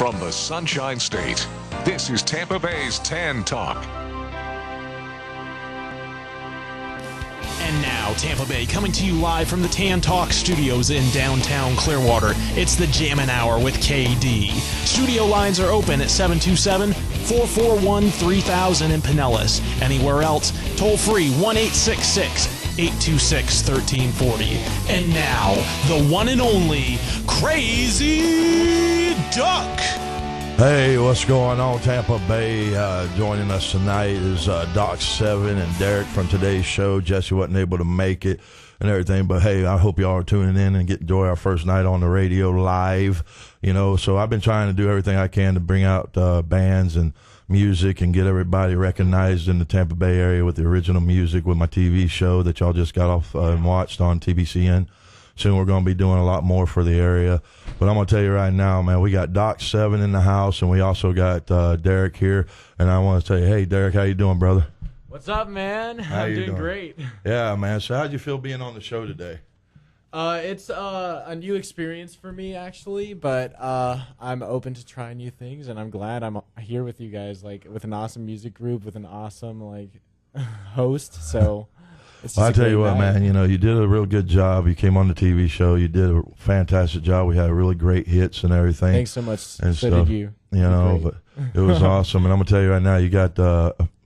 From the Sunshine State, this is Tampa Bay's Tan Talk. And now, Tampa Bay, coming to you live from the Tan Talk studios in downtown Clearwater. It's the Jammin' Hour with KD. Studio lines are open at 727-441-3000 in Pinellas. Anywhere else, toll free 1-866-826-1340. And now, the one and only Krazy Duck. Hey, what's going on, Tampa Bay? Joining us tonight is Doc 7 and Derek from today's show. Jesse wasn't able to make it and everything, but hey, I hope y'all are tuning in and enjoy our first night on the radio live. You know, so I've been trying to do everything I can to bring out bands and music and get everybody recognized in the Tampa Bay area with the original music with my TV show that y'all just got off and watched on TBCN. Soon we're going to be doing a lot more for the area. But I'm going to tell you right now, man, we got Doc 7 in the house, and we also got Derek here. And I want to tell you, hey, Derek, how you doing, brother? What's up, man? I'm doing great. Yeah, man. So how'd you feel being on the show today? It's a new experience for me, actually, but I'm open to trying new things, and I'm glad I'm here with you guys, like, with an awesome music group, with an awesome, like, host, so... Well, I tell you what, man, you know, you did a real good job. You came on the TV show. You did a fantastic job. We had really great hits and everything. Thanks so much. And so stuff, did you. You know, but it was awesome. And I'm going to tell you right now, you got,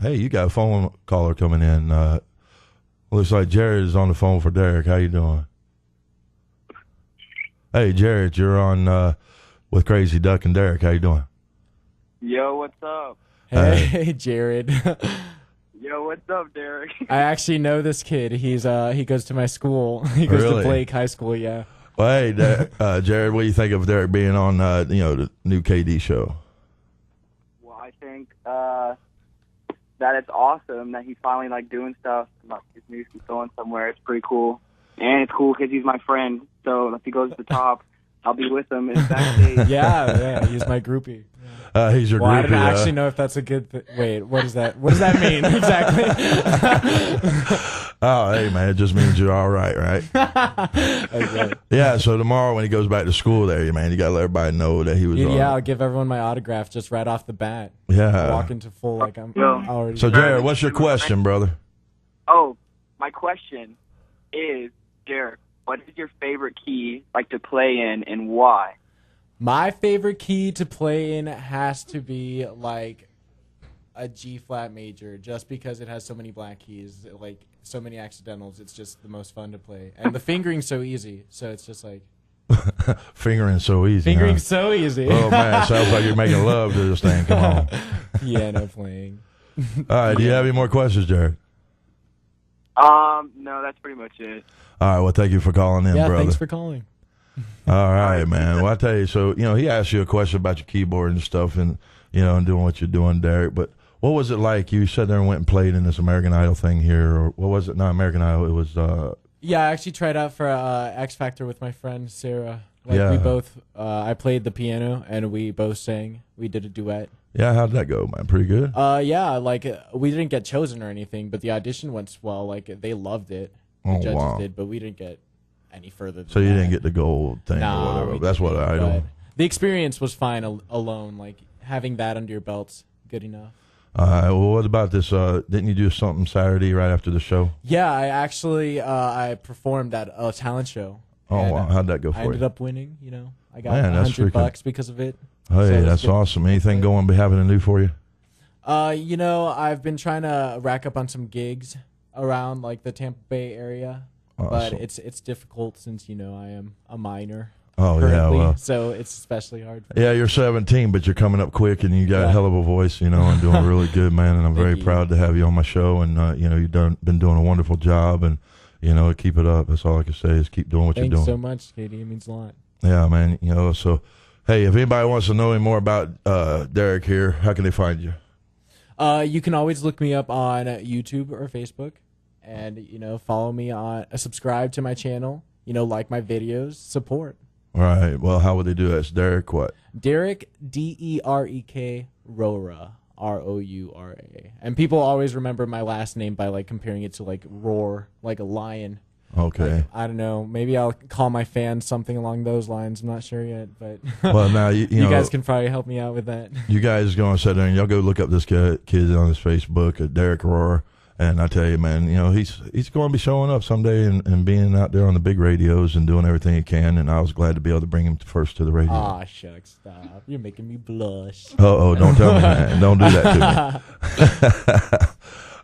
hey, you got a phone caller coming in. Looks like Jared is on the phone for Derek. How you doing? Hey, Jared, you're on with Krazy Duck and Derek. How you doing? Yo, what's up? Hey, Jared. Yo, what's up, Derek? I actually know this kid. He goes to my school. He goes to Blake High School, yeah. Well, hey, Jared, what do you think of Derek being on, you know, the new KD show? Well, I think that it's awesome that he's finally, like, doing stuff. Like, his music's going somewhere. It's pretty cool. And it's cool because he's my friend. So if he goes to the top, I'll be with him in backstage. Yeah, he's my groupie. He's your groupie. I don't actually know if that's a good thing. Wait, what does that mean exactly? Oh, hey, man, it just means you're all right, right? Okay. Yeah, so tomorrow when he goes back to school there, man, you got to let everybody know that he was Yeah, I'll give everyone my autograph just right off the bat. Yeah. I'll walk into full, like I'm already. So, Jared, what's your question, brother? Oh, my question is, Derek, what is your favorite key, like, to play in and why? My favorite key to play in has to be like a G flat major, just because it has so many black keys, like so many accidentals. It's just the most fun to play, and the fingering's so easy. So it's just like Fingering so easy. So easy. Oh man, sounds like you're making love to this thing. Come on. Piano playing. All right. Do you have any more questions, Jared? No, that's pretty much it. All right. Well, thank you for calling in, brother. Thanks for calling. All right, man. Well, I tell you, so, you know, he asked you a question about your keyboard and stuff and, you know, and doing what you're doing, Derek. But what was it like? You sat there and went and played in this American Idol thing here, or what was it? Not American Idol. It was, Yeah, I actually tried out for X Factor with my friend Sarah. Like, yeah. We both, I played the piano and we both sang. We did a duet. Yeah, how'd that go, man? Pretty good? Yeah, like, we didn't get chosen or anything, but the audition went well. Like, they loved it. The judges did, but we didn't get any further than So you that. didn't get the gold thing or whatever. That's what I don't. The experience was fine alone. Like, having that under your belt's good enough. All right. Well, what about this? Didn't you do something Saturday right after the show? Yeah, I actually I performed at a talent show. Oh, wow. How'd that go for you? I ended up winning, you know. I got Man, that's $100 because of it. Hey, So that's awesome. Anything going be happening new for you? You know, I've been trying to rack up on some gigs around like the Tampa Bay area. But it's difficult since, you know, I am a minor. Oh, currently, yeah, well. So it's especially hard. Yeah, you're 17, but you're coming up quick, and you got a hell of a voice, you know, and doing really good, man. And I'm very proud to have you on my show. And, you know, you've been doing a wonderful job, and, you know, keep it up. That's all I can say is keep doing what you're doing. Thanks so much, Katie. It means a lot. Yeah, man. You know, so, hey, if anybody wants to know any more about Derek here, how can they find you? You can always look me up on YouTube or Facebook. And, you know, follow me on, subscribe to my channel, you know, like my videos, support. All right. Well, how would they do that? It's Derek what? Derek, D-E-R-E-K, Roura, R-O-U-R-A. And people always remember my last name by, like, comparing it to, like, roar, like a lion. Okay. Like, I don't know. Maybe I'll call my fans something along those lines. I'm not sure yet, but Well, now you you know, guys can probably help me out with that. you guys go and sit there and y'all go look up this kid on his Facebook, Derek Rohr. And I tell you, man, you know, he's going to be showing up someday and being out there on the big radios and doing everything he can. And I was glad to be able to bring him first to the radio. Aw, shucks, stop. You're making me blush. Oh, don't tell me that. Don't do that to me.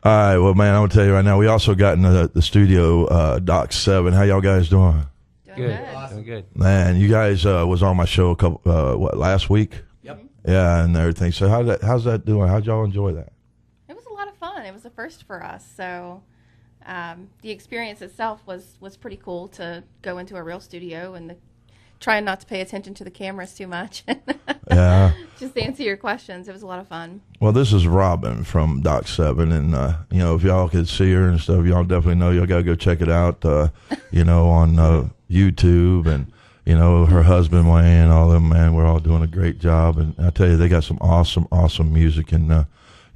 All right, well, man, I'm going to tell you right now, we also got in the studio Doc 7. How y'all guys doing? Doing good. Man, you guys was on my show last week? Yep. Yeah, and everything. So how's that doing? How'd y'all enjoy that? It was a lot of fun. It was a first for us. So the experience itself was pretty cool to go into a real studio and trying not to pay attention to the cameras too much. Yeah. Just answer your questions. It was a lot of fun. Well, this is Robin from Doc 7, and, you know, if y'all could see her and stuff, y'all definitely know y'all got to go check it out, you know, on YouTube, and, you know, her husband, Wayne, all them, man, we're all doing a great job, and I tell you, they got some awesome music, and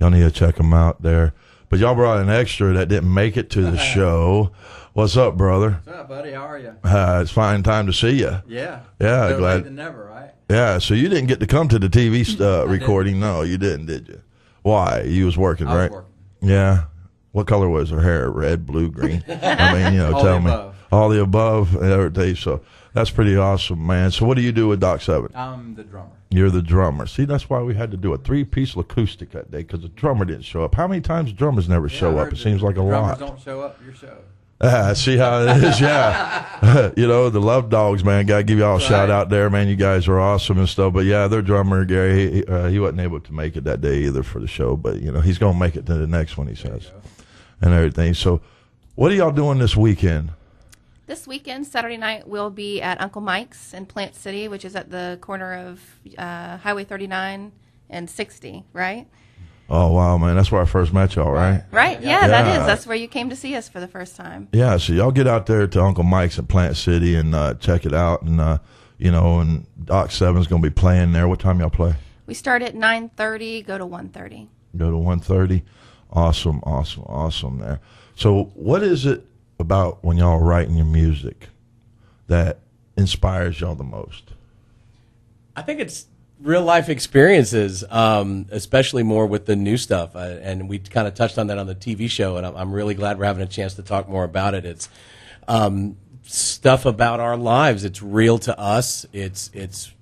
y'all need to check them out there. But y'all brought an extra that didn't make it to the show. What's up, brother? What's up, buddy? How are you? It's fine time to see you. Yeah. Yeah, Better glad. late than never, right? Yeah, so you didn't get to come to the TV recording. No, you didn't, did you? Why? You was working, I was right? working. Yeah. What color was her hair? Red, blue, green? I mean, you know, All tell the me. above. All the above and everything. So that's pretty awesome, man. So what do you do with Doc 7? I'm the drummer. You're the drummer. See, that's why we had to do a 3-piece acoustic that day, because the drummer didn't show up. How many times drummers never show up? It seems like a drummers lot. Don't show up your show. See how it is, yeah. You know, the Love Dogs, man. Got to give y'all a shout out there, man. You guys are awesome and stuff. But yeah, their drummer Gary, he wasn't able to make it that day either for the show. But you know, he's gonna make it to the next one, he says, and everything. So, what are y'all doing this weekend? This weekend, Saturday night, we'll be at Uncle Mike's in Plant City, which is at the corner of Highway 39 and 60, right? Oh wow, man, that's where I first met y'all, right? Right, yeah, that is. That's where you came to see us for the first time. Yeah, so y'all get out there to Uncle Mike's in Plant City and check it out, and you know, and Doc 7's gonna be playing there. What time y'all play? We start at 9:30, go to 1:30. Go to 1:30. Awesome there. So what is it about when y'all are writing your music that inspires y'all the most? I think it's real life experiences, especially more with the new stuff. And we kind of touched on that on the TV show, and I'm really glad we're having a chance to talk more about it. It's stuff about our lives. It's real to us. It's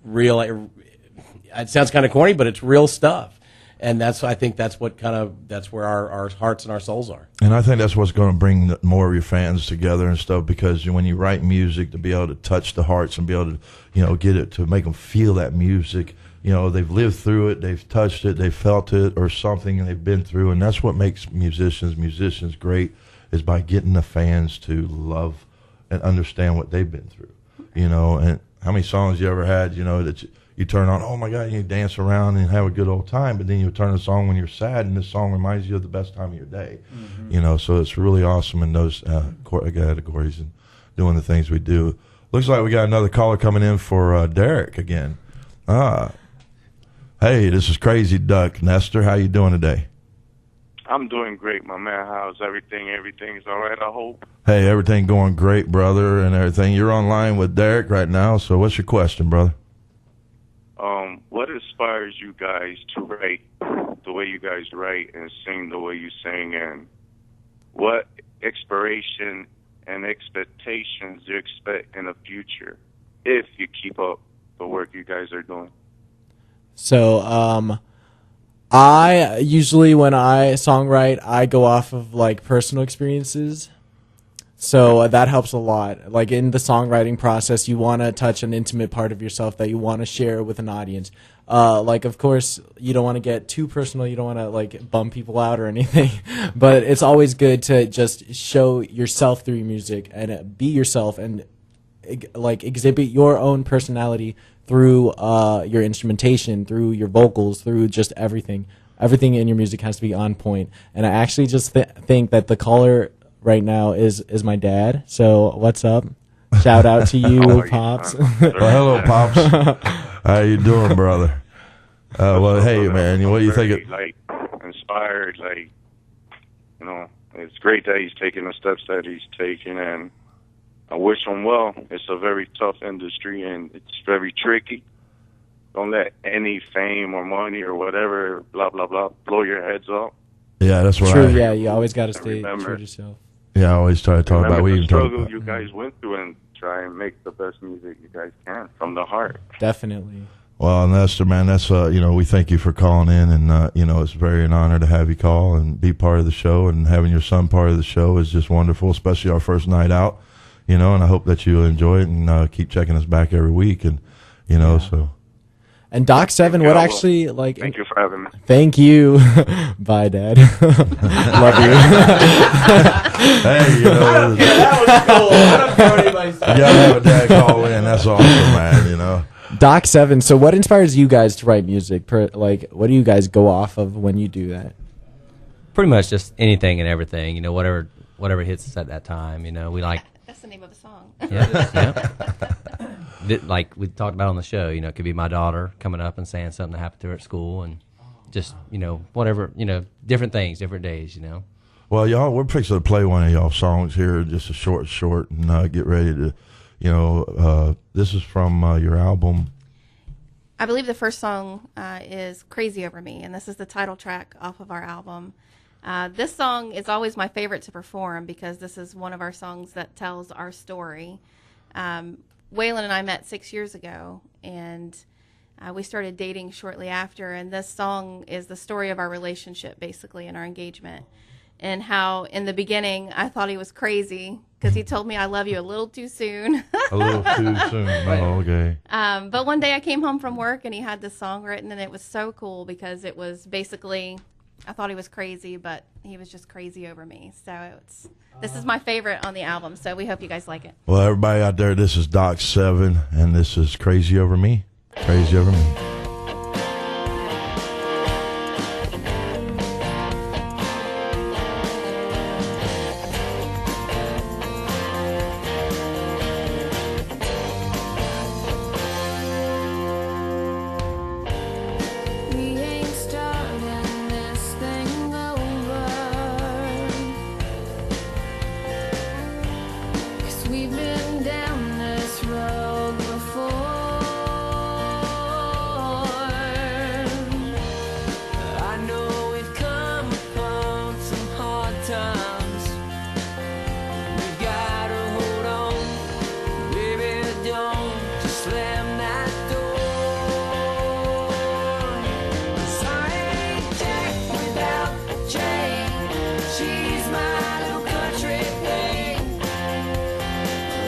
real. It sounds kind of corny, but it's real stuff. And I think that's where our hearts and our souls are. And I think that's what's going to bring more of your fans together and stuff, because when you write music, to be able to touch the hearts and be able to, you know, get it to make them feel that music, you know, they've lived through it, they've touched it, they've felt it or something, and they've been through. And that's what makes musicians great, is by getting the fans to love and understand what they've been through, you know. And how many songs you ever had, you know, that you turn on, oh my God, you dance around and have a good old time, but then you turn a song when you're sad, and this song reminds you of the best time of your day. Mm-hmm. You know, so it's really awesome in those categories and doing the things we do. Looks like we got another caller coming in for Derek again. Hey, this is Krazy Duck. Nestor, how you doing today? I'm doing great, my man. How's everything? Everything's all right, I hope. Hey, everything going great, brother, and everything. You're online with Derek right now, so what's your question, brother? What inspires you guys to write the way you guys write and sing the way you sing, and what inspiration and expectations you expect in the future if you keep up the work you guys are doing? So, I usually, when I songwrite, I go off of like personal experiences. So that helps a lot. Like in the songwriting process, you want to touch an intimate part of yourself that you want to share with an audience. Like, of course, you don't want to get too personal. You don't want to like bum people out or anything. But it's always good to just show yourself through your music and be yourself and like exhibit your own personality through your instrumentation, through your vocals, through just everything. Everything in your music has to be on point. And I actually just think that the caller right now is my dad. So what's up? Shout out to you, Pops. Well, hello, Pops. How you doing, brother? Well, hey, man, what do you think? Like inspired, like, you know, it's great that he's taking the steps that he's taking, and I wish him well. It's a very tough industry, and it's very tricky. Don't let any fame or money or whatever, blah, blah, blah, blow your heads off. Yeah, that's right. True, yeah, you always got to stay Remember- true to yourself. Yeah, I always try to talk about. Remember We the even talk struggle about. you guys went through, and try and make the best music you guys can from the heart. Definitely. Well, Nestor, man, that's we thank you for calling in, and it's very an honor to have you call and be part of the show, and having your son part of the show is just wonderful, especially our first night out, and I hope that you enjoy it and keep checking us back every week, and so. And Doc Seven, Yeah, what well, actually like? Thank you for having me. Thank you. Bye, Dad. Love you. Hey, That was cool. I don't care what anybody you gotta have a dad call in. That's awesome, man. Doc Seven. So, what inspires you guys to write music? What do you guys go off of when you do that? Pretty much just anything and everything. Whatever hits us at that time. We like. That's the name of the song. Yeah. Like we talked about on the show, it could be my daughter coming up and saying something that happened to her at school, and just whatever, different things, different days. Well, y'all, we're fixing to play one of y'all songs here, just a short, and get ready to, this is from your album. I believe the first song is Krazy Over Me, and this is the title track off of our album. This song is always my favorite to perform because this is one of our songs that tells our story. Waylon and I met 6 years ago, and we started dating shortly after, and this song is the story of our relationship, basically, and our engagement, and how in the beginning I thought he was crazy because he told me I love you a little too soon. A little too soon. Oh, okay. But one day I came home from work, and he had this song written, and it was so cool because it was basically, I thought he was crazy, but he was just crazy over me. So this is my favorite on the album, so we hope you guys like it. Well, everybody out there, this is Doc 7, and this is Krazy Over Me. Krazy Over Me. We ain't starting this thing over, 'cause we've been down this road before. I know we've come upon some hard times. We gotta hold on, baby, don't just slam that door. She's my little country thing.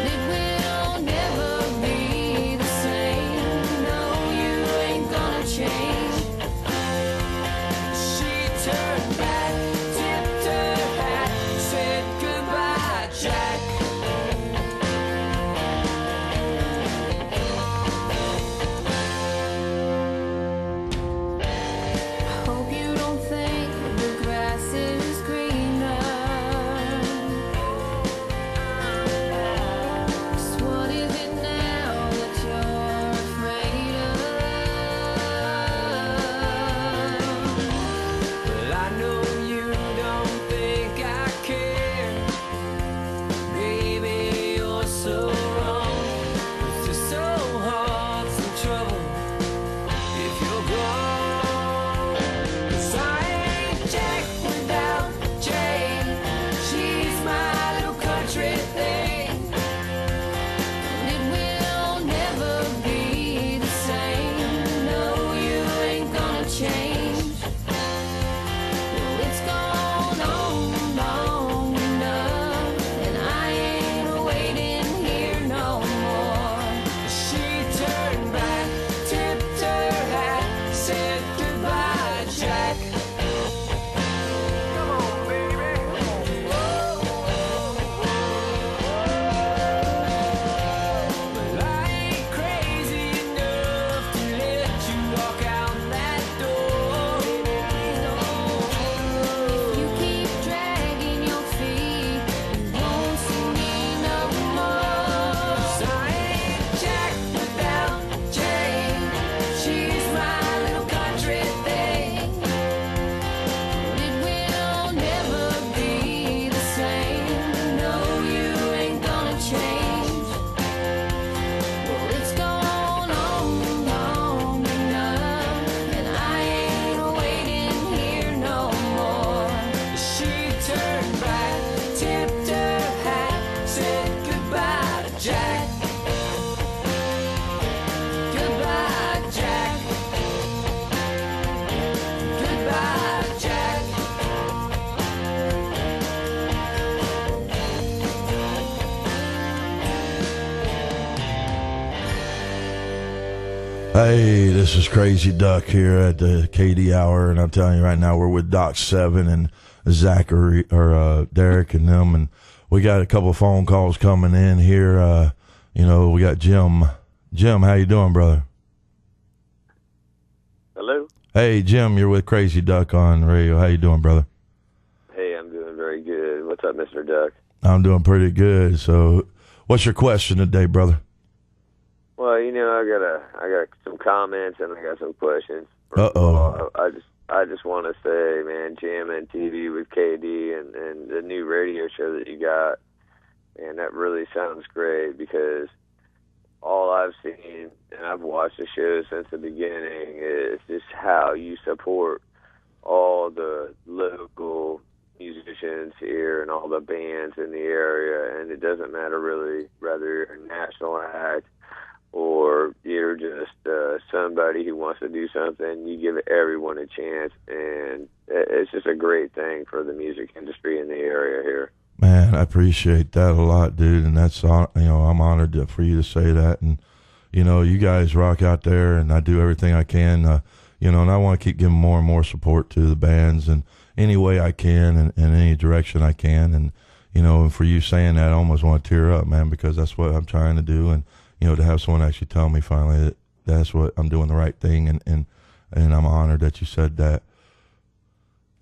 It will never be the same. No, you ain't gonna change. She turned back, tipped her hat, said goodbye, Jack. I hope you don't think the grass is greener. 'Cause what is it now that you're afraid of? Well, I know you don't think I care. Baby, you're so wrong. It's just so hard, some trouble if you're gone. 'Cause I ain't Jack without Jane. She's my little country thing. It will never be the same. No, you ain't gonna change. Well, it's gone on long enough, and I ain't waiting here no more. She turned back, tipped her hat, said goodbye, Jack. Come on, baby. Well, I ain't crazy enough to let you walk out that door. Hey, this is Crazy Duck here at the KD Hour, and I'm telling you right now, we're with Doc 7 and Zachary, or Derek and them, and we got a couple of phone calls coming in here. We got Jim. Jim, how you doing, brother? Hello? Hey, Jim, you're with Crazy Duck on radio. How you doing, brother? Hey, I'm doing very good. What's up, Mr. Duck? I'm doing pretty good. So, what's your question today, brother? Well, I got some comments and I got some questions. Uh-oh. I just want to say, man, jamming TV with KD and the new radio show that you got, and that really sounds great because all I've seen, and I've watched the show since the beginning, is just how you support all the local musicians here and all the bands in the area, and it doesn't matter really whether you're a national act or you're just somebody who wants to do something. You give everyone a chance, and it's just a great thing for the music industry in the area here. Man, I appreciate that a lot, dude, and that's, I'm honored for you to say that, and, you guys rock out there, and I do everything I can, and I want to keep giving more and more support to the bands in any way I can and in any direction I can, and, and for you saying that, I almost want to tear up, man, because that's what I'm trying to do, and, to have someone actually tell me finally that that's what I'm doing the right thing, and I'm honored that you said that.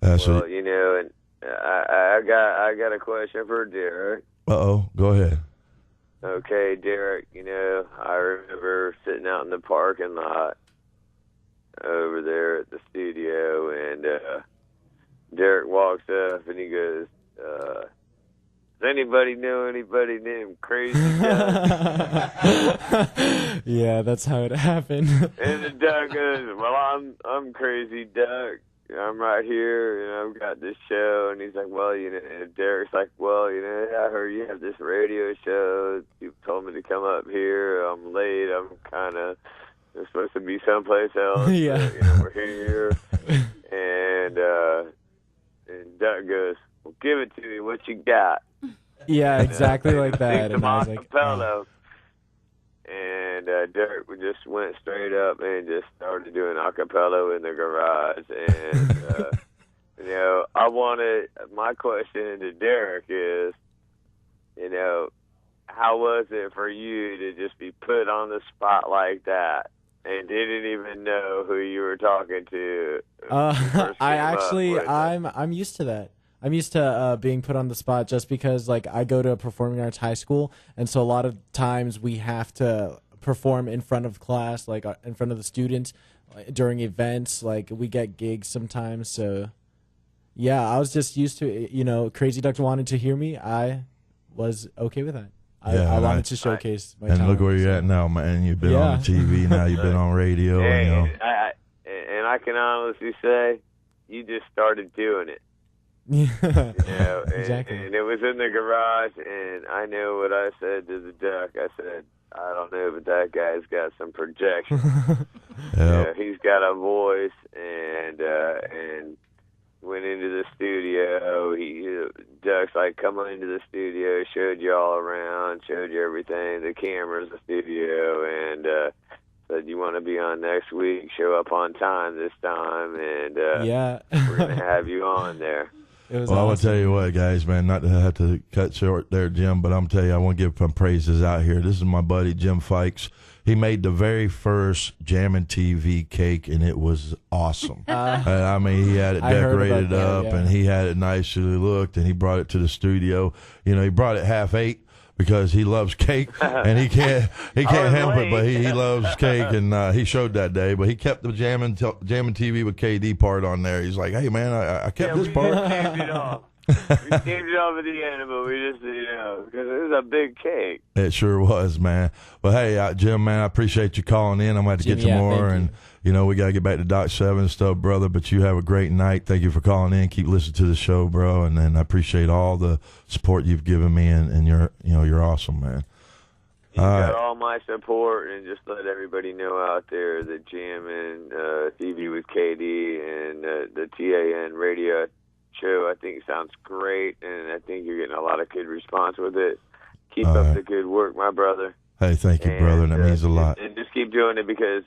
Well, and I got a question for Derek. Uh-oh, go ahead. Okay, Derek, I remember sitting out in the parking lot over there at the studio, and Derek walks up and he goes, does anybody know anybody named Krazy Duck? Yeah, that's how it happened. And the Duck goes, well, I'm Crazy Duck. I'm right here, and I've got this show. And he's like, well, and Derek's like, well, I heard you have this radio show. You told me to come up here. I'm late. I'm supposed to be someplace else. Yeah. But, we're here. And Duck goes, well, give it to me. What you got? Yeah, exactly like that. And I was like, and Derek just went straight up and just started doing a cappella in the garage. And, my question to Derek is, how was it for you to just be put on the spot like that and didn't even know who you were talking to? I'm used to that. I'm used to being put on the spot just because, I go to a performing arts high school, and so a lot of times we have to perform in front of class, in front of the students, during events. We get gigs sometimes, so yeah, I was just used to it. Crazy Duck wanted to hear me. I was okay with that. I wanted to showcase my talent. And look where you're at now, man. You've been on the TV, now you've been on radio. And I can honestly say, you just started doing it. Yeah, exactly. And it was in the garage, and I know what I said to the Duck. I said, I don't know, but that guy's got some projection. He's got a voice, and went into the studio. Duck's like, come on into the studio, showed you all around, showed you everything, the cameras, the studio, and said, you want to be on next week, show up on time this time, and we're going to have you on there. Well, awesome. I will tell you what, guys, man, not to have to cut short there, Jim, but I'm telling you, I want to give some praises out here. This is my buddy, Jim Fikes. He made the very first Jammin' TV cake, and it was awesome. He had it decorated up, and he had it nicely looked, and he brought it to the studio. He brought it half-ate because he loves cake, and he can't help it, but he loves cake, and he showed that day. But he kept the Jammin' TV with KD part on there. He's like, hey, man, I kept this part. We steamed it off. We steamed it off at the end, but we just, because it was a big cake. It sure was, man. Well, hey, Jim, man, I appreciate you calling in. I'm going to have to get some more, and we got to get back to Doc 7 stuff, brother, but you have a great night. Thank you for calling in. Keep listening to the show, bro, and then I appreciate all the support you've given me, and you're awesome, man. You got all my support, and just let everybody know out there that Jammin' TV with KD and the TAN radio show, I think, sounds great, and I think you're getting a lot of good response with it. Keep up the good work, my brother. Hey, thank you, brother. That means a lot. And just keep doing it because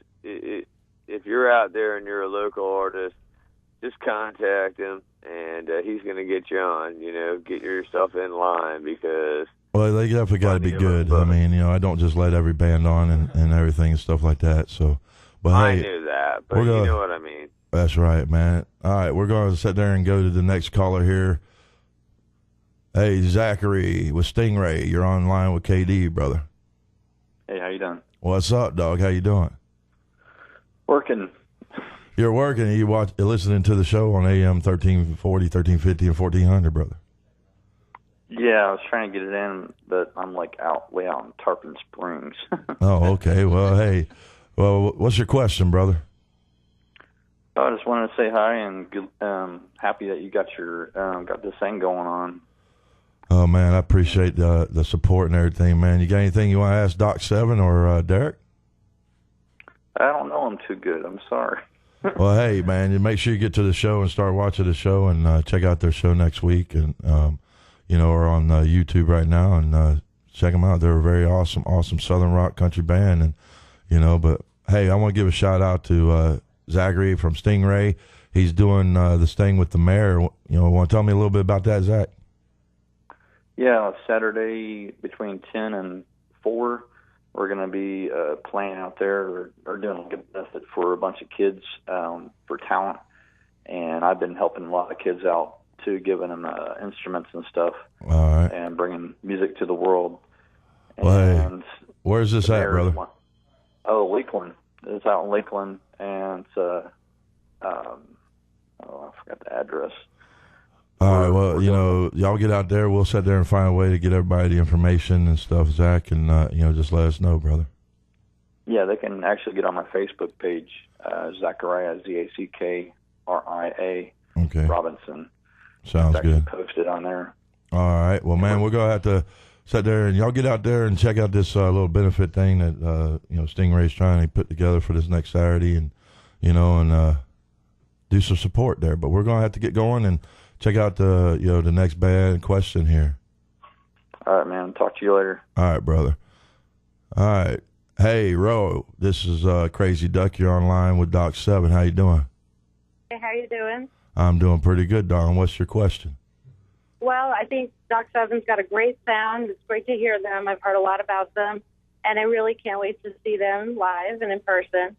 if you're out there and you're a local artist, just contact him, and he's going to get you on. Get yourself in line because. Well, they definitely got to be good. I mean, I don't just let every band on and everything and stuff like that. So, but I hey, knew that, but you know what I mean. That's right, man. All right, we're going to sit there and go to the next caller here. Hey, Zachary with Stingray, you're online with KD, brother. Hey, how you doing? What's up, dog? How you doing? Working. You're working. You're listening to the show on AM 1340, 1350, and 1400, brother. Yeah, I was trying to get it in, but I'm like way out in Tarpon Springs. Oh, okay. Well, hey, what's your question, brother? I just wanted to say hi and good, happy that you got got this thing going on. Oh man, I appreciate the support and everything, man. You got anything you want to ask Doc 7 or Derek? I don't know him too good. I'm sorry. Well, hey, man, you make sure you get to the show and start watching the show and check out their show next week. And, are on YouTube right now and check them out. They're a very awesome Southern rock country band. And, but hey, I want to give a shout out to Zachary from Stingray. He's doing this thing with the mayor. Want to tell me a little bit about that, Zach? Yeah, Saturday between 10 and 4. We're going to be playing out there or doing a good benefit for a bunch of kids for talent. And I've been helping a lot of kids out, too, giving them instruments and stuff. All right. And bringing music to the world. Well, and hey, where's this at, brother? Lakeland. It's out in Lakeland. And it's, I forgot the address. All right, well, y'all get out there. We'll sit there and find a way to get everybody the information and stuff, Zach, and, just let us know, brother. Yeah, they can actually get on my Facebook page, Zachariah, Zachria, okay. Robinson. Sounds it's good. Posted on there. All right. Well, man, we're going to have to sit there, and y'all get out there and check out this little benefit thing that, Stingray's trying to put together for this next Saturday and, do some support there. But we're going to have to get going and check out the next band question here. All right, man. Talk to you later. All right, brother. All right. Hey, Ro, this is Krazy Duck. You're online with Doc 7. How you doing? Hey, how you doing? I'm doing pretty good, Don. What's your question? Well, I think Doc 7's got a great sound. It's great to hear them. I've heard a lot about them, and I really can't wait to see them live and in person.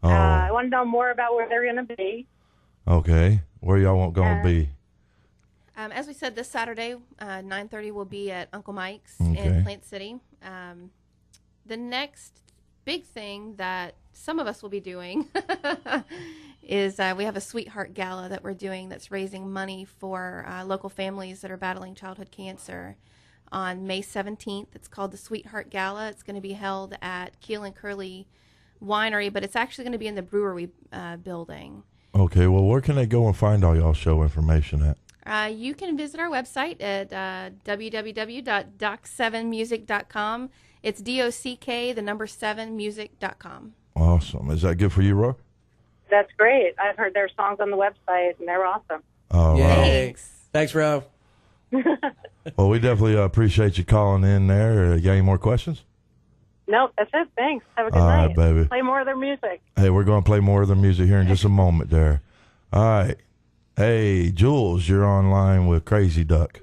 Oh. I want to know more about where they're going to be. Okay. Where y'all going to be? As we said, this Saturday, 9:30, we'll be at Uncle Mike's Okay. in Plant City. The next big thing that some of us will be doing is we have a Sweetheart Gala that we're doing that's raising money for local families that are battling childhood cancer on May 17th. It's called the Sweetheart Gala. It's going to be held at Keel and Curly Winery, but it's actually going to be in the brewery building. Okay. Well, where can they go and find all y'all show information at? You can visit our website at www.doc7music.com. It's DOCK, the number 7music.com. Awesome. Is that good for you, Roy? That's great. I've heard their songs on the website, and they're awesome. All right. Thanks, Ro. Well, we definitely appreciate you calling in there. You got any more questions? Nope, that's it. Thanks. Have a good All night. right, baby. Play more of their music. Hey, we're going to play more of their music here in just a moment there. All right. Hey, Jules, you're online with Krazy Duck.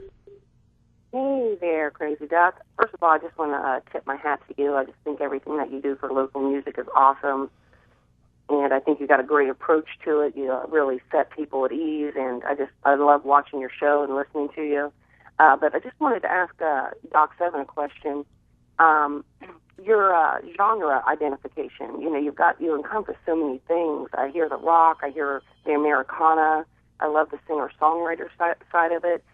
Hey there, Krazy Duck. First of all, I just want to tip my hat to you. I just think everything that you do for local music is awesome. And I think you got a great approach to it. You really set people at ease. And I love watching your show and listening to you. But I just wanted to ask Doc 7 a question. Your genre identification, you encompass so many things. I hear the rock, I hear the Americana, I love the singer-songwriter side of it.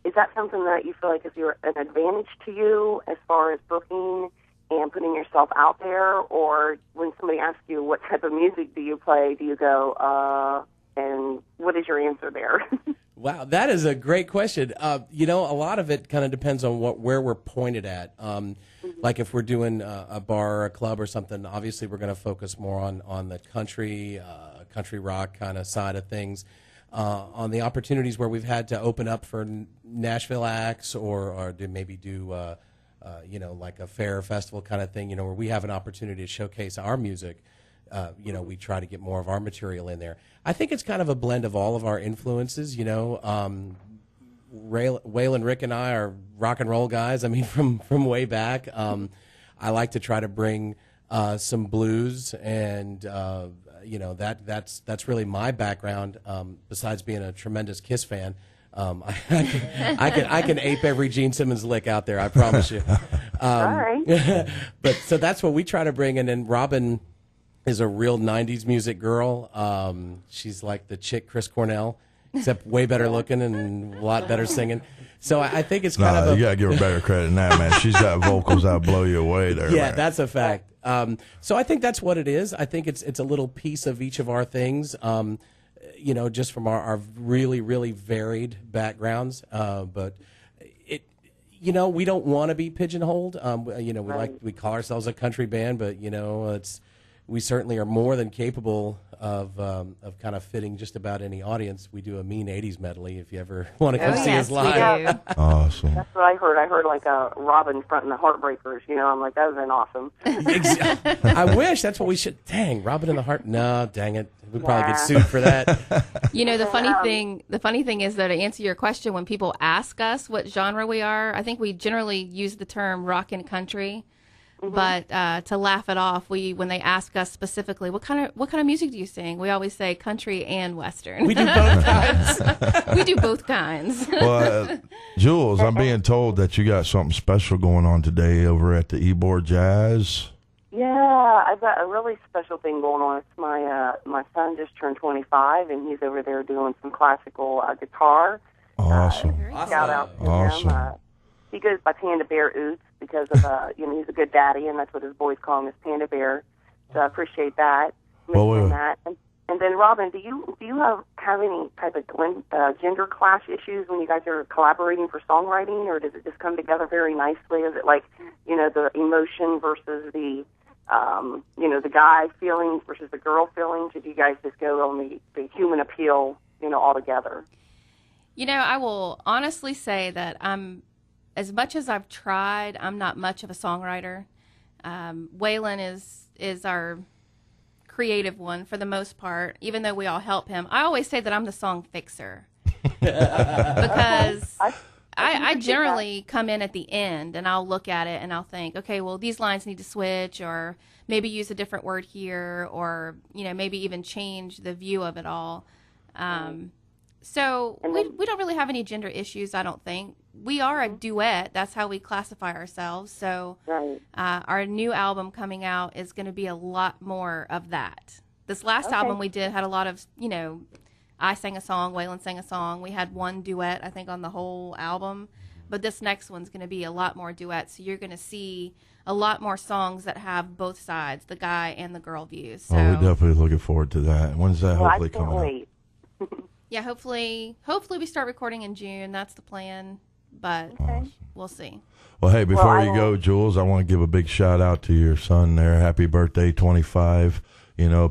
Is that something that you feel like is an advantage to you as far as booking and putting yourself out there? Or when somebody asks you what type of music do you play, do you go, and what is your answer there? Wow, that is a great question. A lot of it kind of depends on where we're pointed at. Like if we're doing a bar or a club or something, obviously we're going to focus more on the country rock kind of side of things. On the opportunities where we've had to open up for Nashville acts or maybe do like a fair festival kind of thing, where we have an opportunity to showcase our music. we try to get more of our material in there. I think it's kind of a blend of all of our influences. Waylon, Rick, and I are rock and roll guys. I mean, from way back. I like to try to bring some blues, and that's really my background. Besides being a tremendous Kiss fan, I can ape every Gene Simmons lick out there. I promise you. All right. But so that's what we try to bring, and then Robin is a real '90s music girl. She's like the chick Chris Cornell, except way better looking and a lot better singing. So I think it's kind of you gotta give her better credit than that, man. She's got vocals that blow you away there. Yeah, man. that's a fact. So I think that's what it is. I think it's a little piece of each of our things. Just from our really, really varied backgrounds. But we don't want to be pigeonholed. We call ourselves a country band, but we certainly are more than capable of kind of fitting just about any audience. We do a mean *80s medley if you ever want to come see us live. Awesome. That's what I heard. I heard like Robin fronting the Heartbreakers. I'm like, that would have been awesome. I wish that's what we should. Dang, Robin in the Heart. No, dang it. We'd probably get sued for that. The funny thing is that to answer your question, when people ask us what genre we are, I think we generally use the term rock and country. But to laugh it off, when they ask us specifically, what kind of music do you sing? We always say country and western. We do both kinds. We do both kinds. Well, Jules, I'm being told that you got something special going on today over at the Ybor Jazz. Yeah, I've got a really special thing going on. It's my son just turned 25, and he's over there doing some classical guitar. Awesome. Shout out to awesome. him. He goes by Panda Bear Oots because of he's a good daddy, and that's what his boys call him, is Panda Bear. So I appreciate that. That. And then Robin, do you have any type of gender clash issues when you guys are collaborating for songwriting, or does it just come together very nicely? Is it like the emotion versus the the guy feelings versus the girl feelings? Or do you guys just go on the human appeal all together? I will honestly say that as much as I've tried, I'm not much of a songwriter. Waylon is our creative one for the most part, even though we all help him. I always say that I'm the song fixer because I generally come in at the end and I'll look at it and I'll think, okay, well, these lines need to switch, or maybe use a different word here, or maybe even change the view of it all. So we don't really have any gender issues, I don't think. We are a duet. That's how we classify ourselves. So our new album coming out is going to be a lot more of that. This last album we did had a lot of, I sang a song, Waylon sang a song. We had one duet, I think, on the whole album. But this next one's going to be a lot more duets. So you're going to see a lot more songs that have both sides, the guy and the girl views. So, we're definitely looking forward to that. When's that hopefully coming out? Yeah, hopefully we start recording in June. That's the plan, but we'll see. Well, hey, before you go, Jules, I want to give a big shout out to your son there. Happy birthday, 25.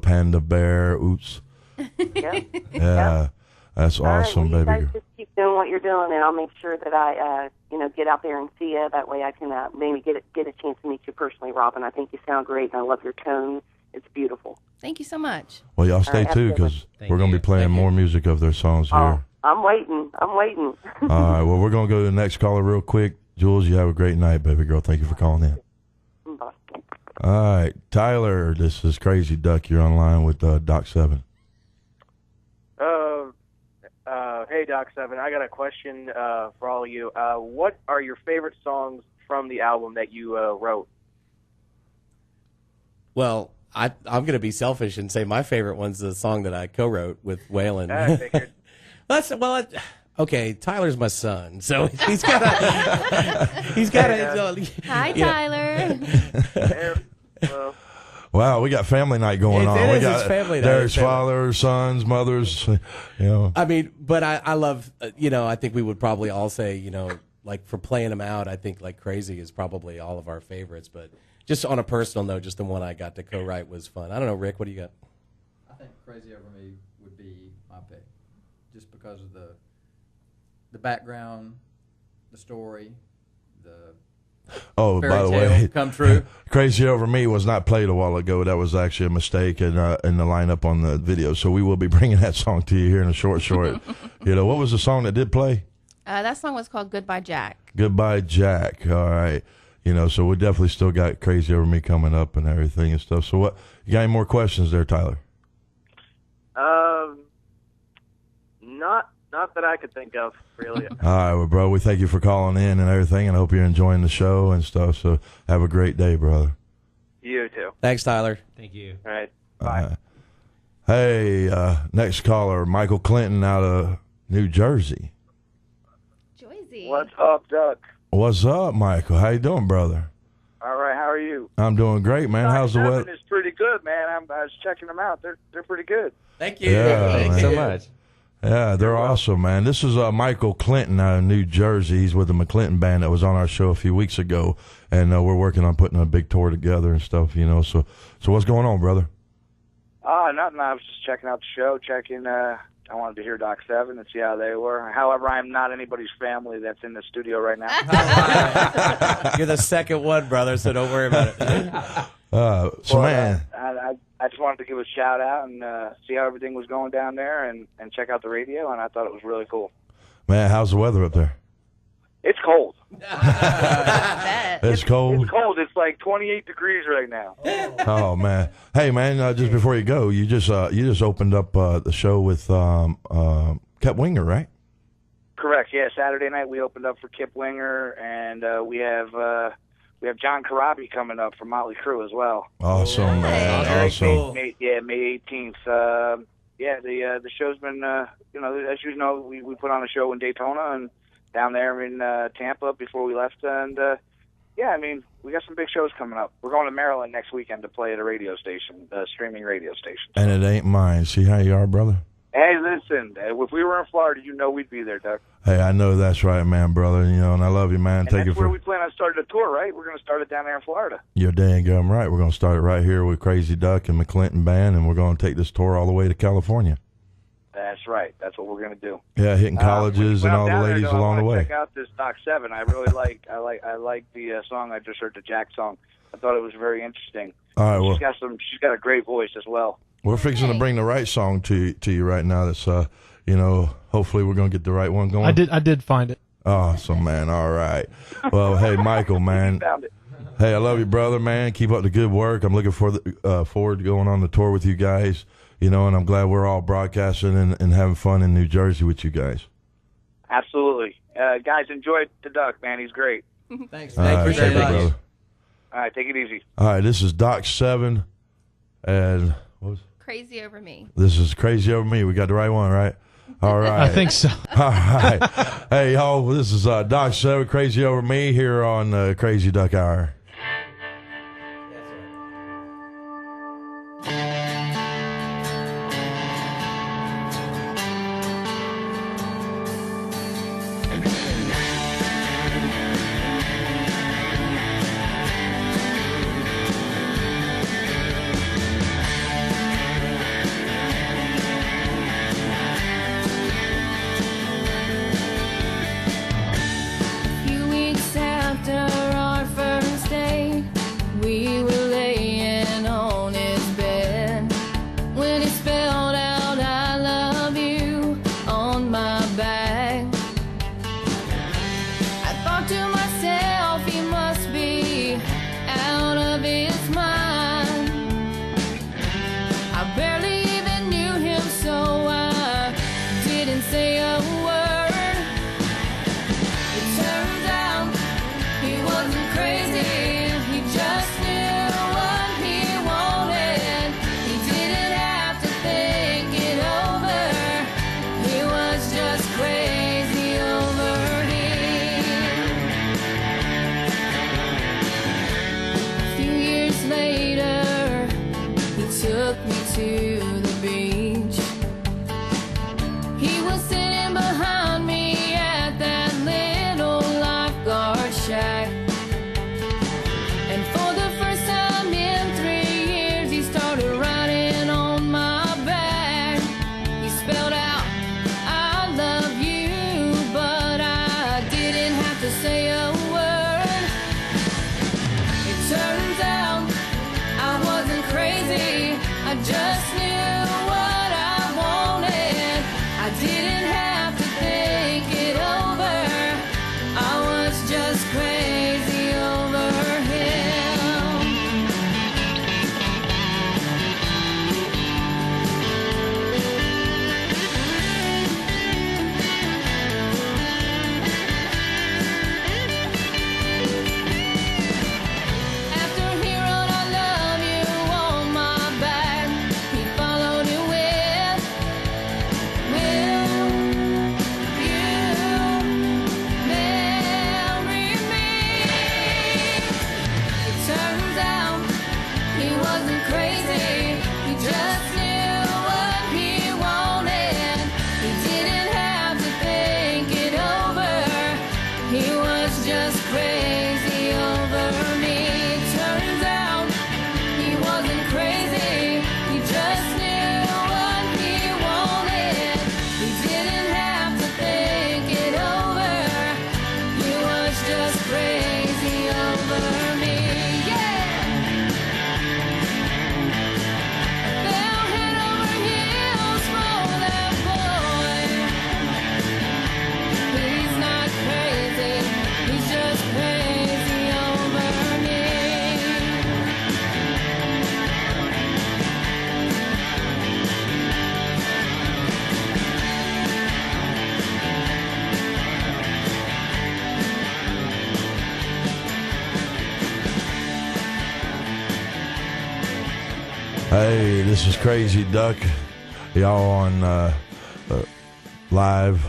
Panda Bear, oops. Yeah, that's awesome, well, baby. You guys just keep doing what you're doing, and I'll make sure that I, get out there and see you. That way I can maybe get a chance to meet you personally, Robin. I think you sound great, and I love your tone. It's beautiful. Thank you so much. Well, y'all stay tuned because we're going to be playing more music of their songs here. I'm waiting. All right, well, we're going to go to the next caller real quick. Jules, you have a great night, baby girl. Thank you for calling in. Bye. All right, Tyler, this is Crazy Duck. You're online with Doc 7. Hey, Doc 7. I got a question for all of you. What are your favorite songs from the album that you wrote? Well, I'm going to be selfish and say my favorite one's the song that I co-wrote with Waylon. I figured. Okay, Tyler's my son, so he's got a. Hi, Tyler. Wow, we got family night going on. We got family night. Derek's father, sons, mothers. I mean, but I love. I think we would probably all say, like for playing them out, I think like Krazy is probably all of our favorites. But just on a personal note, just the one I got to co-write was fun. I don't know, Rick, what do you got? I think Krazy Over Me would be my pick, just because of the background, the story, the Oh, Fairy by the tale way, come true. Crazy Over Me was not played a while ago. That was actually a mistake in the lineup on the video. So we will be bringing that song to you here in a short. What was the song that did play? That song was called Goodbye Jack. Goodbye, Jack. All right. So we definitely still got Crazy Over Me coming up and everything and stuff. So what? You got any more questions there, Tyler? Not that I could think of, really. All right, well, bro, we thank you for calling in and everything, and I hope you're enjoying the show and stuff. So have a great day, brother. You too. Thanks, Tyler. Thank you. All right. Bye. Hey, next caller, Michael Clinton out of New Jersey. Joyzy. What's up, Doug? What's up, Michael? How you doing, brother? All right, how are you? I'm doing great, man. How's the weather? It's pretty good, man. I was checking them out. They're pretty good. Thank you. Yeah, Thanks so much. Yeah, they're awesome, man. This is Michael Clinton out of New Jersey. He's with the McClinton Band that was on our show a few weeks ago, and we're working on putting a big tour together and stuff, So what's going on, brother? Nothing. I was just checking out the show, I wanted to hear Doc 7 and see how they were. However, I'm not anybody's family that's in the studio right now. You're the second one, brother, so don't worry about it. Man. I just wanted to give a shout out and see how everything was going down there and check out the radio, and I thought it was really cool. Man, how's the weather up there? It's cold. It's cold? It's cold. It's like 28 degrees right now. Oh, man. Hey, man, just before you go, you just opened up the show with Kip Winger, right? Correct. Yeah, Saturday night we opened up for Kip Winger, and we have John Corabi coming up from Motley Crue as well. Awesome, man. Awesome. May 18th. The show's been, as you know, we put on a show in Daytona and down there in Tampa before we left, and we got some big shows coming up. We're going to Maryland next weekend to play at a radio station, streaming radio station. And it ain't mine. See how you are, brother? Hey, listen, if we were in Florida, we'd be there, Doug. Hey, I know that's right, man, brother. And I love you, man. And Thank you that's where we plan on starting a tour, right? We're going to start it down there in Florida. You're dang gum right. We're going to start it right here with Crazy Duck and McClinton Band, and we're going to take this tour all the way to California. That's right. That's what we're going to do. Yeah, hitting colleges and all the ladies along the way. Check out this Doc 7. I really like the song I just heard, the Jack song. I thought it was very interesting. All right, well, she's got a great voice as well. We're fixing to bring the right song to you right now. That's hopefully we're going to get the right one going. I did find it. Awesome, man. All right. Well, hey, Michael, man. Found it. Hey, I love you, brother, man. Keep up the good work. I'm looking forward to going on the tour with you guys. And I'm glad we're all broadcasting and having fun in New Jersey with you guys. Absolutely. Guys, enjoy the Duck, man. He's great. Thanks. Thank you very much. Brother. All right, take it easy. All right, this is Doc 7, and what was Crazy Over Me. This is Crazy Over Me. We got the right one, right? All right. I think so. All right. Hey, y'all, this is Doc 7, Crazy Over Me, here on Crazy Duck Hour. This is Krazy Duck. Y'all on live.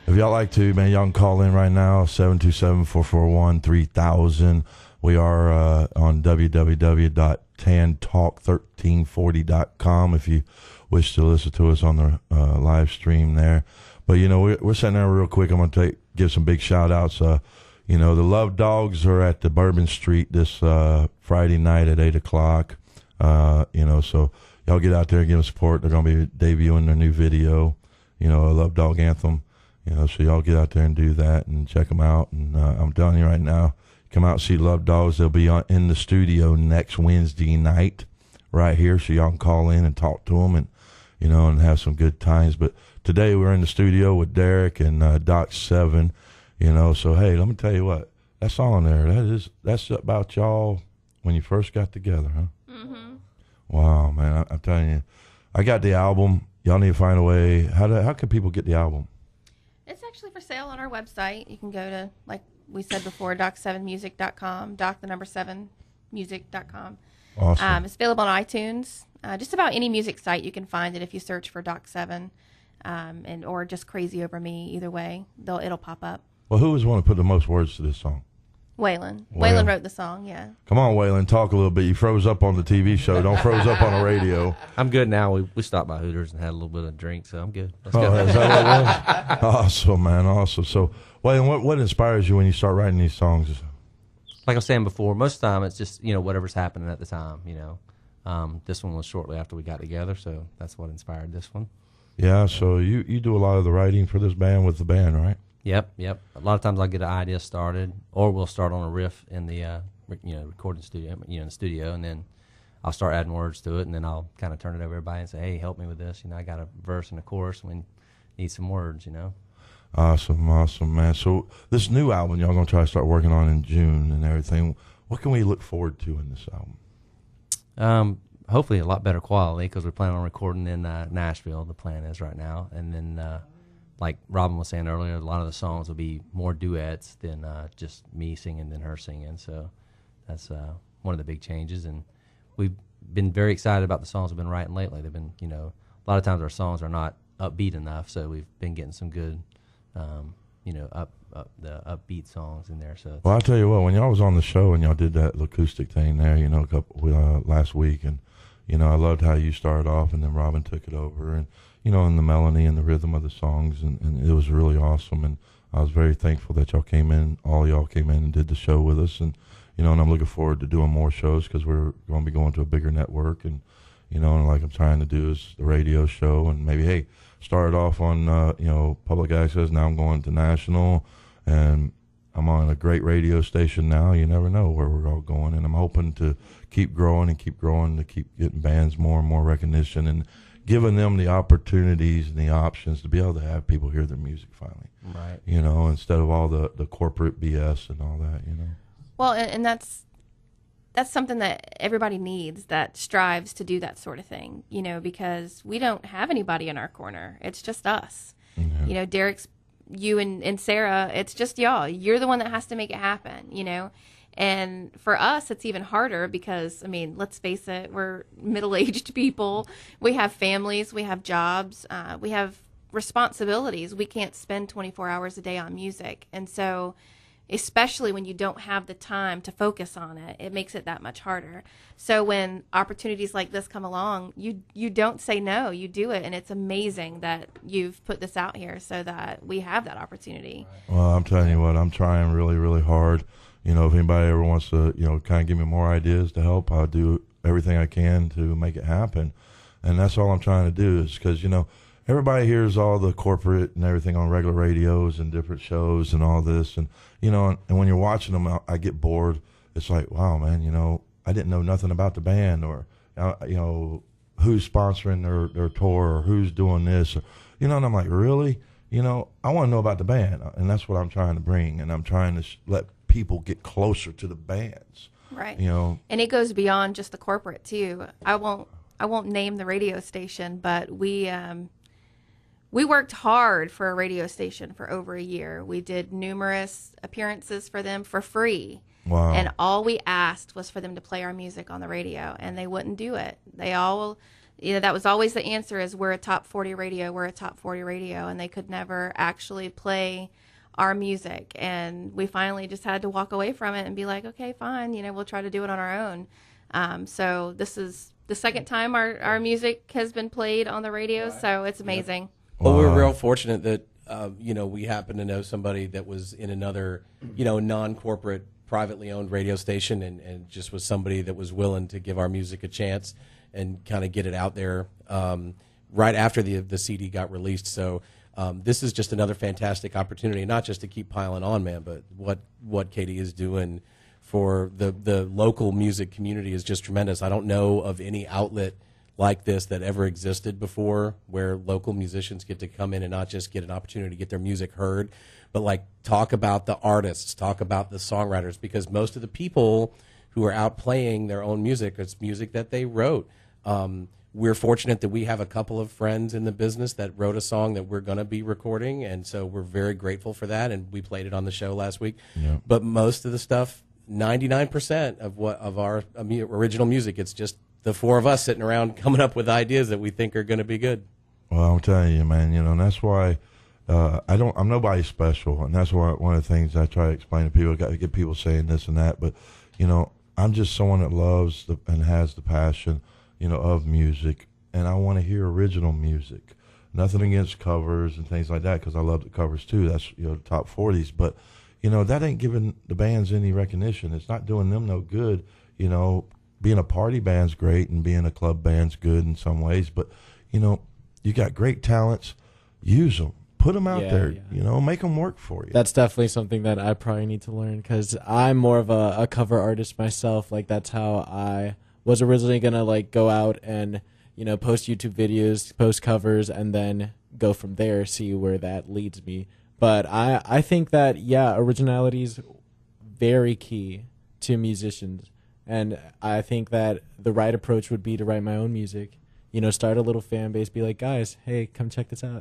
If y'all like to, man, y'all can call in right now, 727-441-3000. We are on www.tantalk1340.com if you wish to listen to us on the live stream there. But, you know, we're sitting there real quick. I'm going to give some big shout-outs. You know, the Love Dogs are at the Bourbon Street this Friday night at 8 o'clock. You know, so y'all get out there and give them support. They're going to be debuting their new video, you know, a Love Dog Anthem. You know, so y'all get out there and do that and check them out. And I'm telling you right now, come out and see Love Dogs. They'll be in the studio next Wednesday night right here, so y'all can call in and talk to them and, you know, and have some good times. But today we're in the studio with Derek and Doc 7, you know. So, hey, let me tell you what, that song there, that's about y'all when you first got together, huh? Mm-hmm. Wow, man, I'm telling you. I got the album. Y'all need to find a way. How can people get the album? It's actually for sale on our website. You can go to, like we said before, doc7music.com, doc7music.com. Awesome. It's available on iTunes. Just about any music site you can find it if you search for Doc7 or just Krazy Over Me. Either way, it'll pop up. Well, who was the one to put the most words to this song? Waylon. Waylon wrote the song, yeah. Come on, Waylon, talk a little bit. You froze up on the TV show. Don't froze up on the radio. I'm good now. We stopped by Hooters and had a little bit of drink, so I'm good. Let's Oh, go. is that what it was? Awesome, man. Awesome. So, Waylon, what inspires you when you start writing these songs? Like I was saying before, most of the time it's just, you know, whatever's happening at the time, you know. This one was shortly after we got together, so that's what inspired this one. Yeah, so you do a lot of the writing for this band with the band, right? Yep. A lot of times I'll get an idea started, or we'll start on a riff in the recording studio, in the studio, and then I'll start adding words to it, and then I'll kind of turn it over to everybody and say, hey, help me with this. You know, I got a verse and a chorus, and we need some words, you know. Awesome, man. So this new album y'all going to try to start working on in June and everything. What can we look forward to in this album? Hopefully a lot better quality because we're planning on recording in Nashville, the plan is right now, and then like Robin was saying earlier, a lot of the songs will be more duets than just me singing than her singing. So that's one of the big changes. And we've been very excited about the songs we've been writing lately. They've been, you know, a lot of times our songs are not upbeat enough, so we've been getting some good, the upbeat songs in there. So Well, I'll tell you what, when y'all was on the show and y'all did that acoustic thing there, you know, last week, and, you know, I loved how you started off and then Robin took it over, and, you know, and the melody and the rhythm of the songs, and it was really awesome. And I was very thankful that all y'all came in and did the show with us. And, you know, and I'm looking forward to doing more shows because we're going to be going to a bigger network. And, you know, and like I'm trying to do is the radio show, and maybe, hey, started off on, public access. Now I'm going to national, and I'm on a great radio station now. You never know where we're all going. And I'm hoping to keep growing, to keep getting bands more and more recognition, and giving them the opportunities and the options to be able to have people hear their music finally. Right. You know, instead of all the corporate BS and all that, you know. Well, and that's something that everybody needs, that strives to do that sort of thing, you know, because we don't have anybody in our corner. It's just us. Yeah. You know, Derek's, you and Sarah, it's just y'all. You're the one that has to make it happen, you know. And for us, it's even harder because, I mean, let's face it, we're middle-aged people. We have families, we have jobs, we have responsibilities. We can't spend 24 hours a day on music. And so, especially when you don't have the time to focus on it, it makes it that much harder. So when opportunities like this come along, you don't say no, you do it. And it's amazing that you've put this out here so that we have that opportunity. Well, I'm telling you what, I'm trying really, really hard. You know, if anybody ever wants to, you know, kind of give me more ideas to help, I'll do everything I can to make it happen. And that's all I'm trying to do, is because, you know, everybody hears all the corporate and everything on regular radios and different shows and all this. And, you know, and when you're watching them, I get bored. It's like, wow, man, you know, I didn't know nothing about the band, or, you know, who's sponsoring their tour, or who's doing this. Or, you know, and I'm like, really? You know, I want to know about the band. And that's what I'm trying to bring. And I'm trying to let people get closer to the bands. Right. You know, and it goes beyond just the corporate too. I won't name the radio station, but we worked hard for a radio station for over a year. We did numerous appearances for them for free. Wow. And all we asked was for them to play our music on the radio, and they wouldn't do it. that was always the answer, is we're a top 40 radio, we're a top 40 radio, and they could never actually play our music. And we finally just had to walk away from it and be like, okay, fine, we'll try to do it on our own. So this is the second time our music has been played on the radio, so it's amazing. Well, we're real fortunate that we happen to know somebody that was in another non-corporate, privately owned radio station, and just was somebody that was willing to give our music a chance and kind of get it out there right after the CD got released. So this is just another fantastic opportunity, not just to keep piling on, man, but what Katie is doing for the local music community is just tremendous. I don't know of any outlet like this that ever existed before, where local musicians get to come in and not just get an opportunity to get their music heard, but like talk about the artists, talk about the songwriters, because most of the people who are out playing their own music, it's music that they wrote. We're fortunate that we have a couple of friends in the business that wrote a song that we're going to be recording, and so we're very grateful for that, and we played it on the show last week. Yeah. But most of the stuff, 99% of our original music, it's just the four of us sitting around coming up with ideas that we think are going to be good. Well, I'm telling you, man, and that's why I'm nobody special, and that's why one of the things I try to explain to people. I got to get people saying this and that, but I'm just someone that loves and has the passion, of music, and I want to hear original music. Nothing against covers and things like that, because I love the covers too. That's the top 40s, but that ain't giving the bands any recognition. It's not doing them no good. Being a party band's great, and being a club band's good in some ways, but you got great talents. Use them. Put them out there, make them work for you. That's definitely something that I probably need to learn, because I'm more of a cover artist myself. Like, that's how I was originally going to go out and, post YouTube videos, post covers, and then go from there, see where that leads me. But I think that, originality is very key to musicians. And I think that the right approach would be to write my own music. Start a little fan base, be like, guys, hey, come check this out.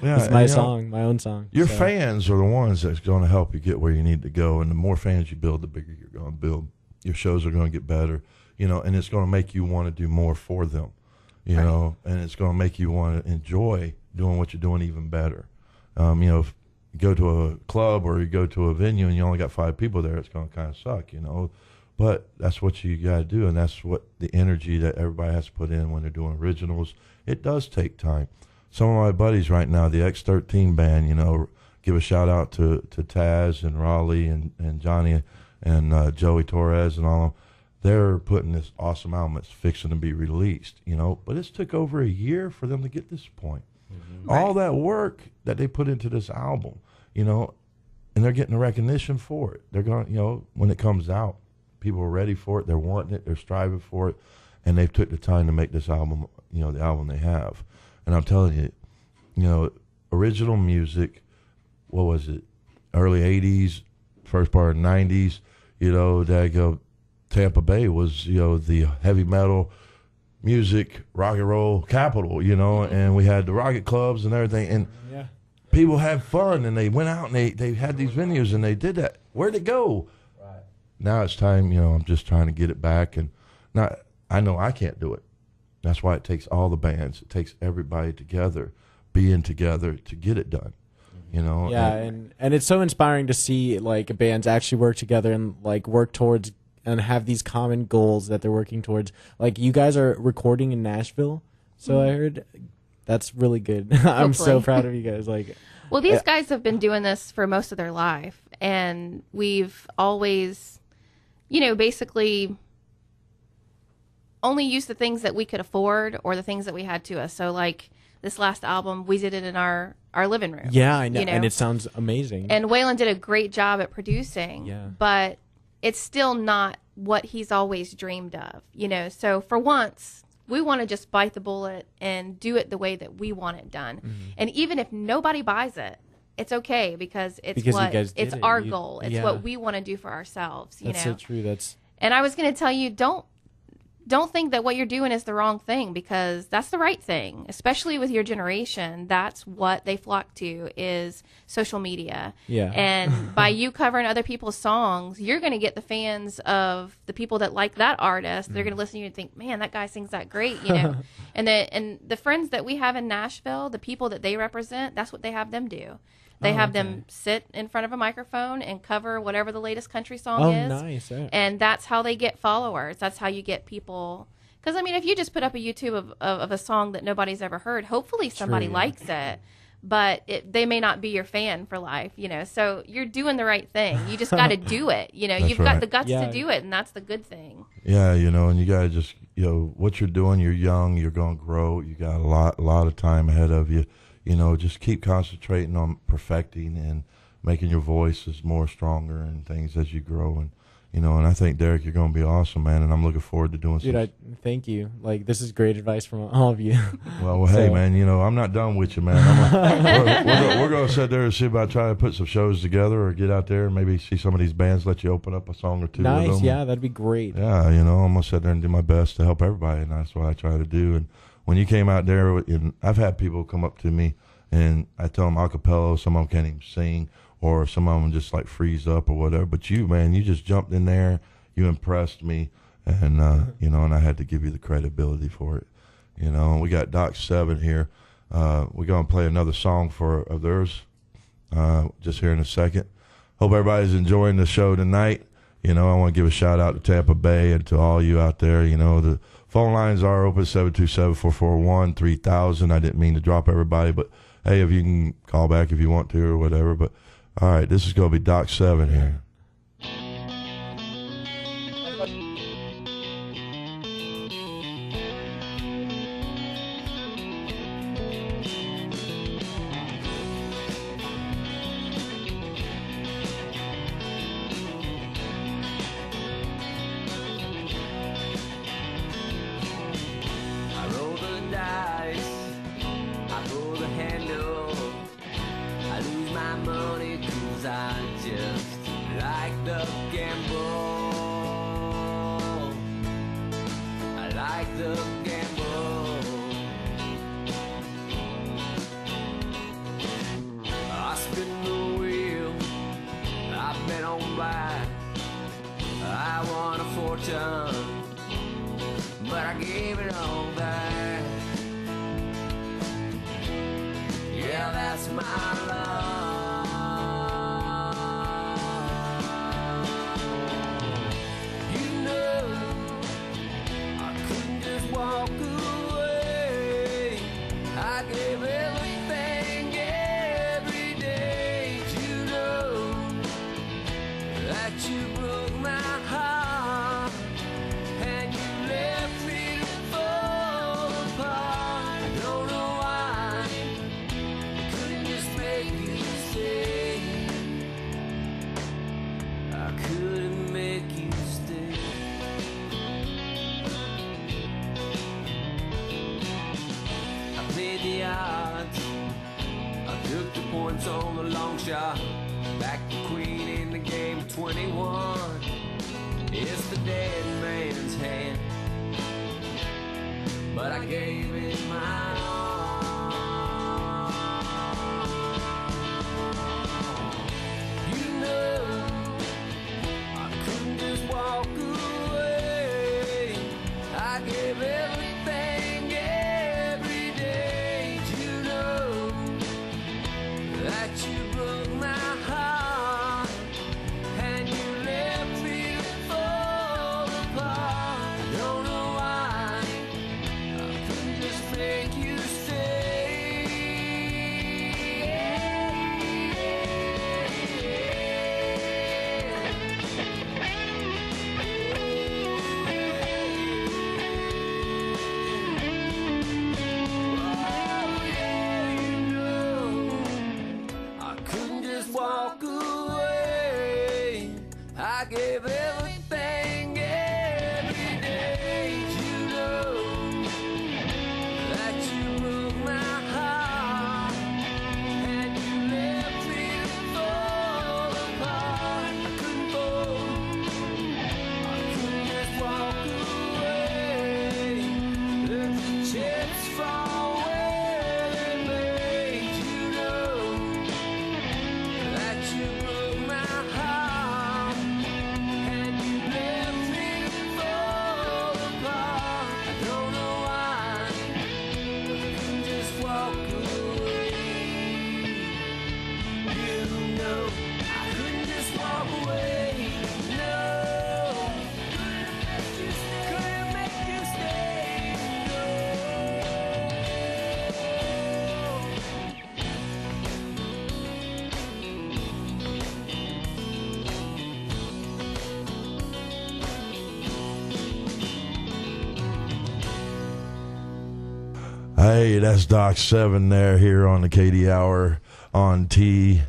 It's my song, my own song. Your fans are the ones that's going to help you get where you need to go. And the more fans you build, the bigger you're going to build. Your shows are going to get better, and it's going to make you want to do more for them, and it's going to make you want to enjoy doing what you're doing even better. If you go to a club or you go to a venue and you only got 5 people there, it's going to kind of suck, But that's what you got to do, and that's what the energy that everybody has to put in when they're doing originals. It does take time. Some of my buddies right now, the X13 band, give a shout out to Taz and Raleigh and Johnny and Joey Torres and all of them. They're putting this awesome album that's fixing to be released, but it's took over a year for them to get this point. Mm-hmm. All that work that they put into this album, and they're getting the recognition for it. They're going, when it comes out, people are ready for it. They're wanting it. They're striving for it, and they've took the time to make this album, the album they have. And I'm telling you, original music. What was it? Early '80s, first part of the '90s. Tampa Bay was the heavy metal music, rock and roll capital. And we had the rocket clubs and everything, and people had fun, and they went out and they had these venues and they did that. Where'd it go? Now it's time, I'm just trying to get it back, and I know I can't do it. That's why it takes all the bands. It takes everybody together, being together to get it done. Yeah, and it's so inspiring to see bands actually work together and work towards and have these common goals that they're working towards. You guys are recording in Nashville, so I heard. That's really good. I'm so proud of you guys. Well, these guys have been doing this for most of their life, and we've always, basically only used the things that we could afford or the things that we had to us. So, this last album, we did it in our living room. Yeah, I know, and it sounds amazing. And Waylon did a great job at producing, but it's still not what he's always dreamed of, So for once, we want to just bite the bullet and do it the way that we want it done. Mm-hmm. And even if nobody buys it, it's okay, because it's our goal. It's what we want to do for ourselves. That's so true. And I was going to tell you, don't don't think that what you're doing is the wrong thing, because that's the right thing, especially with your generation. That's what they flock to, is social media. Yeah. And by you covering other people's songs, you're going to get the fans of the people that like that artist. They're going to listen to you and think, man, that guy sings that great, you know. And the friends that we have in Nashville, the people that they represent, that's what they have them do. They have them sit in front of a microphone and cover whatever the latest country song is. Oh, nice. Yeah. And that's how they get followers. That's how you get people. Because, I mean, if you just put up a YouTube of a song that nobody's ever heard, hopefully somebody likes it. But they may not be your fan for life, you know. So you're doing the right thing. You just got to do it. You know, That's you've got right. the guts to do it, and that's the good thing. Yeah, you know, and you got to just, you know, what you're doing, you're young, you're going to grow. You got a lot of time ahead of you. You know, just keep concentrating on perfecting and making your voices more stronger and things as you grow. And, you know, and I think, Derek, you're going to be awesome, man. And I'm looking forward to doing Dude, thank you. Like, this is great advice from all of you. Well, hey, man, you know, I'm not done with you, man. We're going to sit there and see about trying to put some shows together or get out there and maybe see some of these bands let you open up a song or two. Nice, with them. yeah, that'd be great. Yeah, you know, I'm going to sit there and do my best to help everybody, and that's what I try to do. And when you came out there, and I've had people come up to me, and I tell them a cappella, some of them can't even sing, or some of them just like freeze up or whatever. But you, man, you just jumped in there, you impressed me, and you know, and I had to give you the credibility for it. You know, we got Doc 7 here. We're gonna play another song of theirs just here in a second. Hope everybody's enjoying the show tonight. You know, I want to give a shout out to Tampa Bay and to all you out there. You know, the phone lines are open, 727-441-3000. I didn't mean to drop everybody, but hey, if you can call back if you want to or whatever. But all right, this is going to be Doc 7 here. I roll the dice, I pull the handle, I lose my money 'cause I just like the gamble. I like the gamble. I spin the wheel, I've been on black, I won a fortune, but I gave it all back. Yeah, that's my love. You know, I couldn't just walk away. I gave everything every day. You know that you broke my heart. And you left me to fall apart. I don't know why I couldn't just make you stay. I couldn't make you stay. I played the odds, I took the points on the long shot. Back the queen in the game, 21. It's the dead man's hand, but I gave it my all. You know, I couldn't just walk away. I gave everything every day. You know that you broke my heart. And you left me to fall apart. I don't know why I couldn't just make you I couldn't just walk away. I gave everything every day. You know that you broke my heart. And you left me to fall apart. I couldn't just walk away. Hey, that's Doc 7 there here on the KD Hour on TAN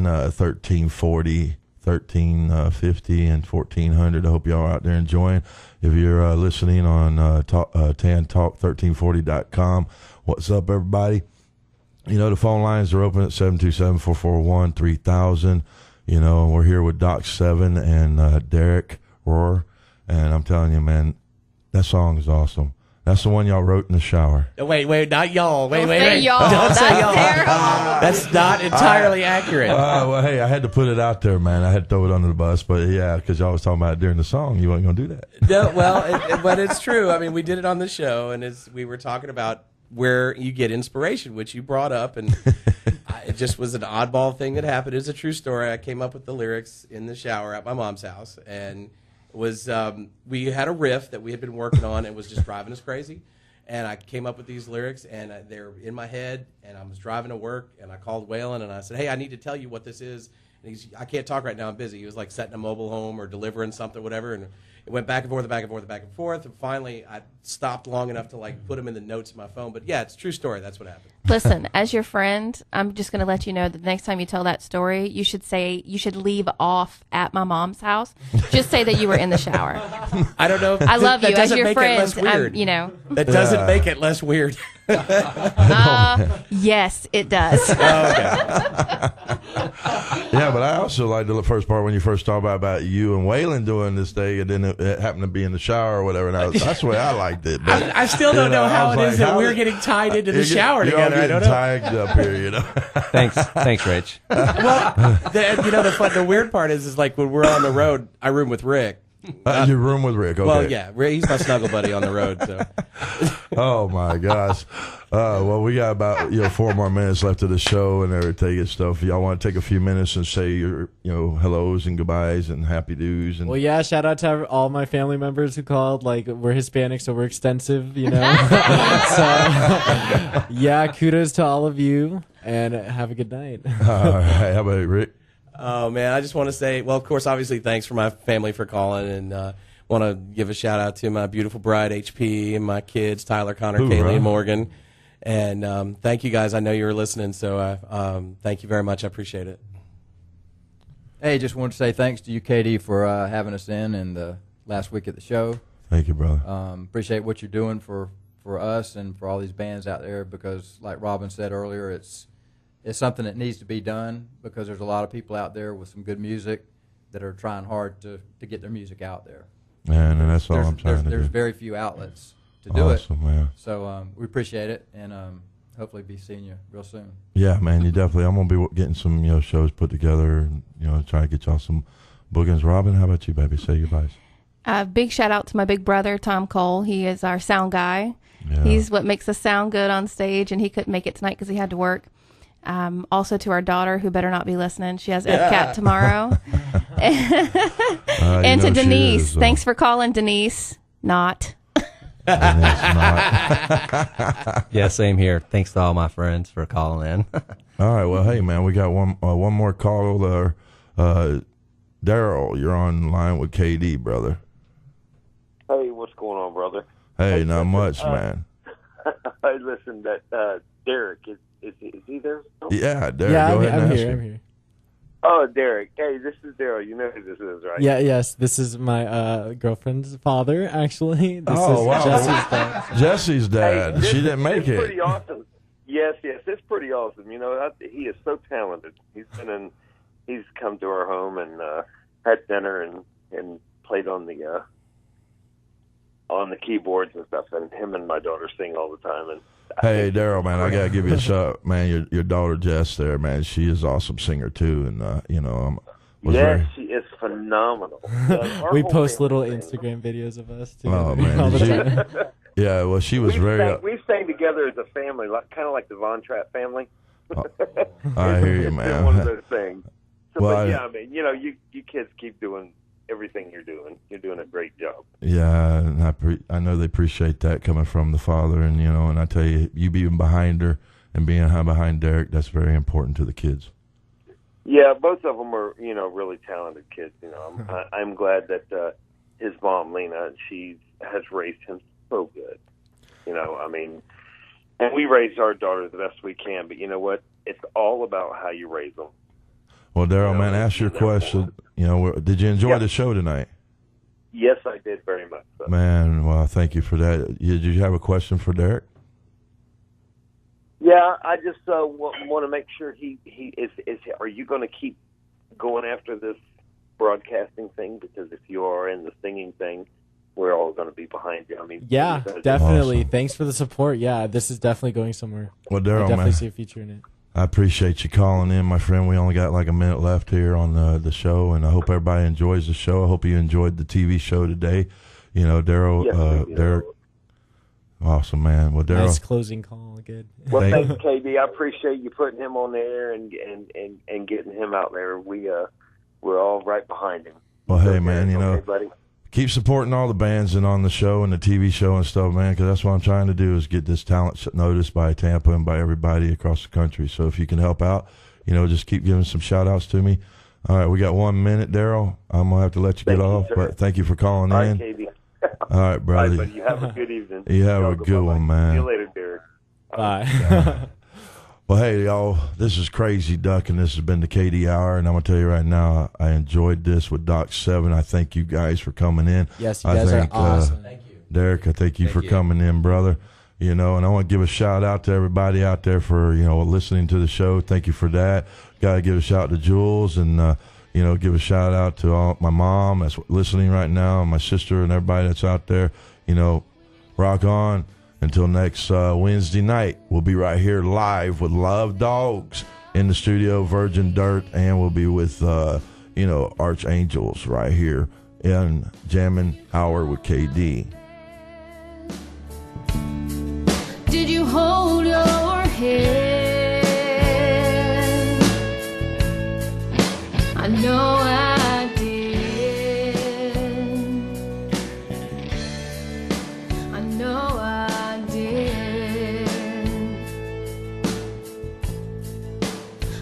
1340, 1350, and 1400. I hope y'all are out there enjoying. If you're listening on TanTalk1340.com, what's up, everybody? You know, the phone lines are open at 727-441-3000. You know, and we're here with Doc 7 and Derek Rohr. And I'm telling you, man, that song is awesome. That's the one y'all wrote in the shower. Wait, not y'all. Wait. Don't say y'all. Don't say That's y'all. terrible. That's not entirely accurate. Well, hey, I had to put it out there, man. I had to throw it under the bus, but yeah, because y'all was talking about it during the song. You weren't going to do that. No, well, but it's true. I mean, we did it on the show, and we were talking about where you get inspiration, which you brought up, and it just was an oddball thing that happened. It's a true story. I came up with the lyrics in the shower at my mom's house, and we had a riff that we had been working on and was just driving us crazy. And I came up with these lyrics, and they're in my head, and I was driving to work, and I called Waylon, and I said, hey, I need to tell you what this is. And I can't talk right now, I'm busy. He was like setting a mobile home or delivering something, whatever, and it went back and forth, and finally I stopped long enough to like put them in the notes of my phone. But yeah, it's a true story. That's what happened. Listen, as your friend, I'm just going to let you know that the next time you tell that story, you should leave off at my mom's house. Just say that you were in the shower. I don't know. I love you as your friend. That doesn't make it less weird. Yes, it does. Yeah, but I also like the first part when you first talked about you and Waylon doing this thing, and then it happened to be in the shower or whatever. And that's the way I liked it. But, I still don't know how it is that we're getting tied into the shower together. I don't know. Tagged up here, you know. Thanks, Rich. Well, the weird part is like when we're on the road, I room with Rick. You room with Rick, okay. Well, yeah, he's my snuggle buddy on the road. So. Oh my gosh! Well, we got about 4 more minutes left of the show and everything and stuff. Y'all want to take a few minutes and say your hellos and goodbyes and happy news and. Well, yeah, shout out to all my family members who called. Like, we're Hispanic, so we're extensive, you know. So, yeah, kudos to all of you and have a good night. All right, how about Rick? Oh, man, I just want to say, well, of course, obviously, thanks for my family for calling, and want to give a shout-out to my beautiful bride, HP, and my kids, Tyler, Connor, Kaylee, and Morgan. And thank you, guys. I know you were listening, so thank you very much. I appreciate it. Hey, just wanted to say thanks to you, KD, for having us in the last week at the show. Thank you, brother. Appreciate what you're doing for us and for all these bands out there because, like Robin said earlier, it's something that needs to be done because there's a lot of people out there with some good music that are trying hard to get their music out there. Man, and that's all I'm trying to do. There's very few outlets to do it. Man. So we appreciate it, and hopefully be seeing you real soon. Yeah, man, you definitely. I'm going to be getting some shows put together and, try to get y'all some bookings. Robin, how about you, baby? Say your goodbyes. Big shout out to my big brother, Tom Cole. He is our sound guy. Yeah. He's what makes us sound good on stage, and he couldn't make it tonight because he had to work. Also to our daughter, who better not be listening. She has FCAT tomorrow. And to Denise. Thanks for calling, Denise. Not. Yeah, same here. Thanks to all my friends for calling in. All right. Well, hey, man, we got one more call there. Daryl, you're on line with KD, brother. Hey, what's going on, brother? Hey, not much, man. I listened that Derek is he there? Yeah, Derek. Yeah, go ahead and I'm ask here. him. I'm here. Oh, Derek. Hey, this is Daryl. You know who this is, right? Yeah, yes. This is my girlfriend's father, actually. This is wow. Jesse's dad. Jesse's dad. Hey, she didn't make it's it. Pretty awesome. Yes, it's pretty awesome. He is so talented. He's come to our home and had dinner and played on the keyboards and stuff. And him and my daughter sing all the time. And hey, Daryl, man, I gotta give you a shout, man. Your daughter Jess, there, man. She is an awesome singer too, and she is phenomenal. We post little Instagram videos of us too. Oh man, all the time. Yeah, well, she was we sang together as a family, kind of like the Von Trapp family. I hear you, man. It's one of those things. So, Well, but yeah, I mean, you kids keep doing everything you're doing. You're doing a great job. Yeah, and I know they appreciate that coming from the father, and and I tell you, you being behind her and being behind Derek, that's very important to the kids. Yeah, both of them are really talented kids. I'm glad that his mom Lena, she has raised him so good. I mean, And we raise our daughters the best we can, but you know what? It's all about how you raise them. Well, Daryl, man, ask your question. You know, did you enjoy the show tonight? Yes, I did very much so. Man, well, thank you for that. Did you have a question for Derek? Yeah, I just want to make sure he is. Are you going to keep going after this broadcasting thing? Because if you are in the singing thing, we're all going to be behind you. I mean, Yeah, definitely. Awesome. Thanks for the support. Yeah, this is definitely going somewhere. Well, Daryl, I definitely man, see a future in it. I appreciate you calling in, my friend. We only got like a minute left here on the show, and I hope everybody enjoys the show. I hope you enjoyed the TV show today. You know, Daryl, Derek. Awesome, man. Well, Daryl, nice closing call. Good. Well, thanks, KD. I appreciate you putting him on the air and getting him out there. We're all right behind him. Well, hey, man, you know, buddy. Keep supporting all the bands and on the show and the TV show and stuff, man, because that's what I'm trying to do is get this talent noticed by Tampa and by everybody across the country. So if you can help out, you know, just keep giving some shout-outs to me. All right, we got 1 minute, Daryl. I'm going to have to let you get off, but thank you for calling in. All right, KD. All right, brother. All right, buddy. You have a good evening. You have a good one, man. See you later, Derek. Bye. Well, hey, y'all, this is Krazy Duck, and this has been the KD Hour, and I'm going to tell you right now, I enjoyed this with Doc 7. I thank you guys for coming in. Yes, you guys are awesome. Thank you. Derek, I thank you for coming in, brother. You know, and I want to give a shout-out to everybody out there for, you know, listening to the show. Thank you for that. Got to give a shout to Jules and, you know, give a shout-out to all my mom that's listening right now, and my sister and everybody that's out there. You know, rock on. Until next Wednesday night, we'll be right here live with Love Dogs in the studio, Virgin Dirt, and we'll be with, you know, Archangels right here in Jammin' Hour with KD. Did you hold your head? I know I did. I know I did.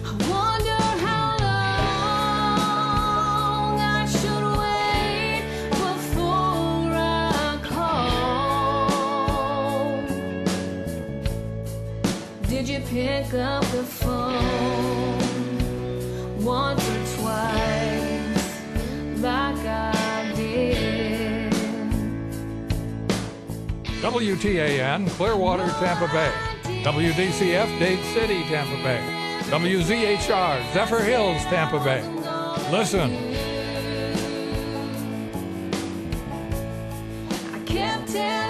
I wonder how long I should wait before I call. Did you pick up the phone once or twice like I did? WTAN, Clearwater, Tampa Bay. WDCF, Dade City, Tampa Bay. WZHR, Zephyr Hills, Tampa Bay. Listen. I kept telling